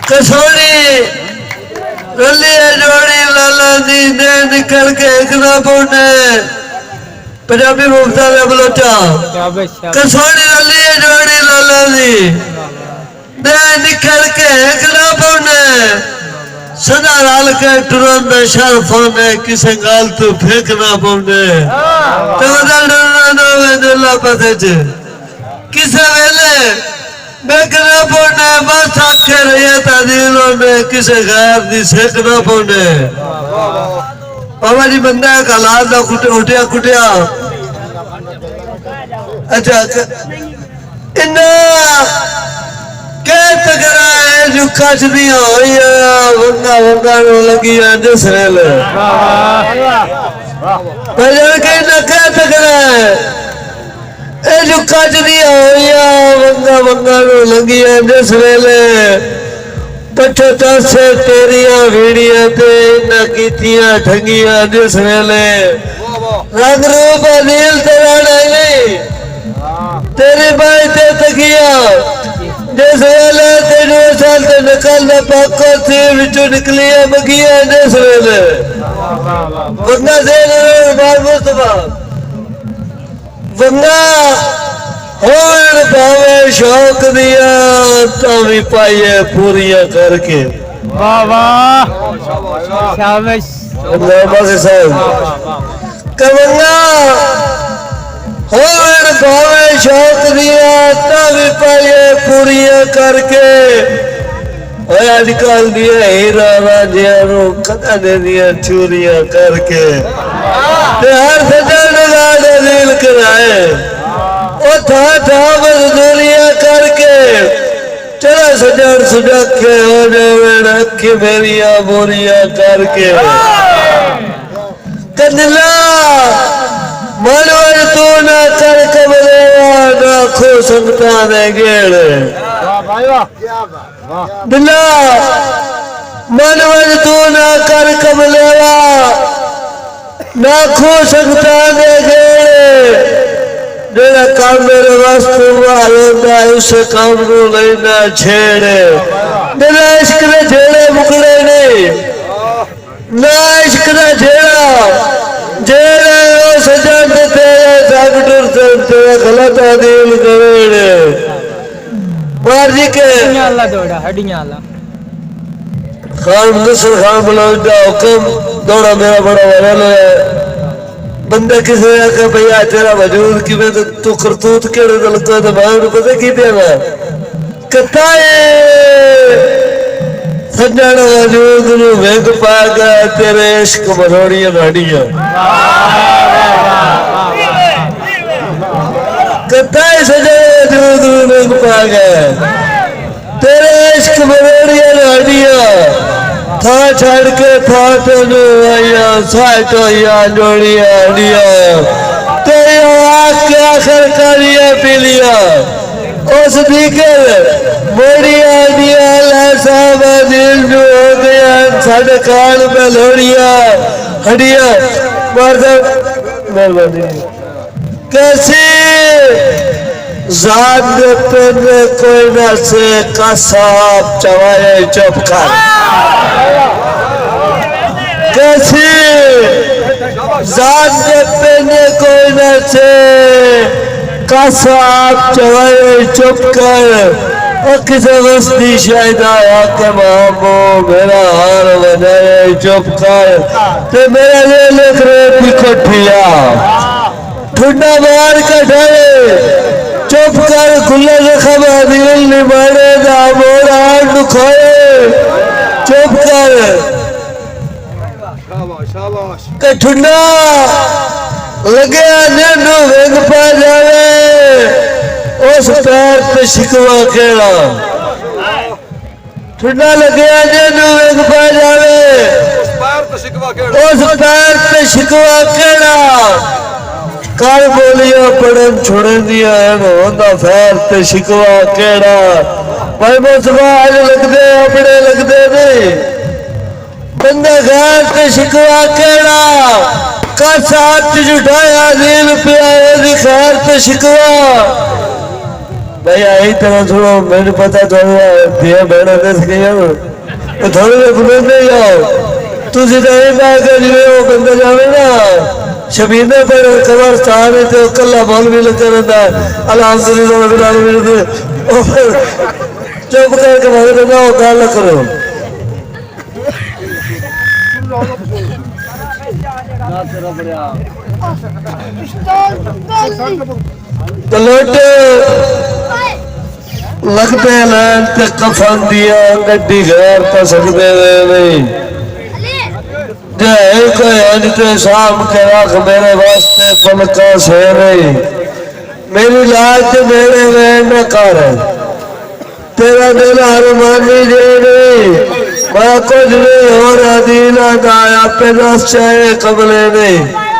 कसौड़ी रली जोड़ी लाला दी ने निकल के एक ना पौने पंजाबी मुफ्ता में बलोचा कसौड़ी रली जोड़ी लाला दी ने निकल के एक ना पौने सदा राल के तुरंत शर्फों ने किसे गाल तू फेंकना पौने तो डरना ना वेला पते च किसे वेले बेकना पौने बस आखे रही तादीलों ने किसे गैर दी सेकना पौने बाबा जी बंदा का लाल दा उठिया कुटिया अच्छा इन्ना के तगड़ा है जो कच दिया वंगा वंगा रो लगी है जसरेल भजन के इन्ना के तगड़ा है ए जो कच दिया वंगा वंगा रो लगी है जसरेल पचहत्तर से तेरिया वीडिया ते इन्ना कीतियां ठगियां जसरेल रंग रूप अनिल तेरा नहीं तेरी बाई ते तकिया जिस वेले तेरे साल ते निकलना पाको थी विचो निकली है मगिया जिस वेले वंगा से बार मुस्तफा वंगा होर भावे शौक दिया तावी पाइए पूरिया करके वाह वाह शाबाश अल्लाह से साहब कवंगा होर भावे शौक दिया तावी पाइए पूरिया करके आजकल दिया हीरा राजिया रो कदा दे दिया चूरिया करके हर सजन लाड नील कराए ओ था मजदूरिया करके चला सजन सुजखे हो जावे रखी मेरिया बोरिया करके कंदला मनवर तू ना कर कबलेवा ना खो संगता ने गेड़ दिला मनवर तू ना कर कबलेवा ना खो संगता ने गेड़ जेड़ा काम मेरे वास्ते हुआ उसे काम को लेना छेड़े मेरा इश्क ने छेड़े मुकड़े नहीं ना इश्क ने छेड़ा जेड़े ओ सजन तेरे डॉक्टर तेरे गलत आदिल करेड़े मारजी के अल्लाह दौड़ा हड्डियां अल्लाह खान नसर खान बुलाओ दा हुक्म दौड़ा मेरा बड़ा वाला है बंदे किसे आके भैया तेरा वजूद कि मैं तू करतूत केड़े गल को तो बाहर पता की देना कथा है सजन वजूद नु वेग पागा तेरे इश्क मरोड़ियां गाड़ियां कथा है सजन वजूद नु वेग पागा तेरे इश्क मरोड़ियां गाड़ियां था छड़ के था तेनू आया साइटो या जोड़िया दिया तेरी आँख के आखिर करिया पी लिया उस दीकर मोड़िया दिया लैसा दिल जो हो गया साढ़े कान में लोड़िया हडिया मर्द मेहरबानी कैसी जान पे कोई न से कसाब चवाए चुप कर कैसी जान पे कोई न से कसाब चवाए चुप कर और किसे वस्ती शायद आया के मामो मेरा हार बनाए चुप कर ते मेरे लिए लिख रहे पिकोठिया ठुंडा मार के ढाले चुप कर खुले जख्म दिल निभाने दा मोरा दुखाए चुप कर के ठुंडा लगे नैनू वेग पा जावे उस पैर पे शिकवा केड़ा ठुंडा लगे नैनू वेग पा जावे उस पैर पे शिकवा केड़ा कर बोलिया पढ़न छोड़न दिया है होंदा फैर ते शिकवा केड़ा भाई मुस्तफा आज लगदे अपने लगदे नहीं बंदे गैर ते शिकवा केड़ा का साथ जुटाया दिल पे आए दी खैर ते शिकवा भाई आई तरह सुनो मैंने पता दिया बहना दस गया तो थोड़े देर बुलंदे जाओ तुझे तो ये ना कर वो बंदा जावे ना शबीने पर कब्रिस्तान है तो कल्ला मौलवी लगा रहता है अल्हम्दुलिल्लाह रब्बिल आलमीन चुप करके भाई ना गाल करो तो लोटे लगते लैन ते कफन दिया गड्डी गैर तो सकते नहीं जय कोई अंते शाम के रख मेरे वास्ते पलका से नहीं मेरी लाज मेरे वैन न कर तेरा दिल हरमानी जे नहीं मैं कुछ नहीं हो रहा दीना दाया पे दस चाहे कबले नहीं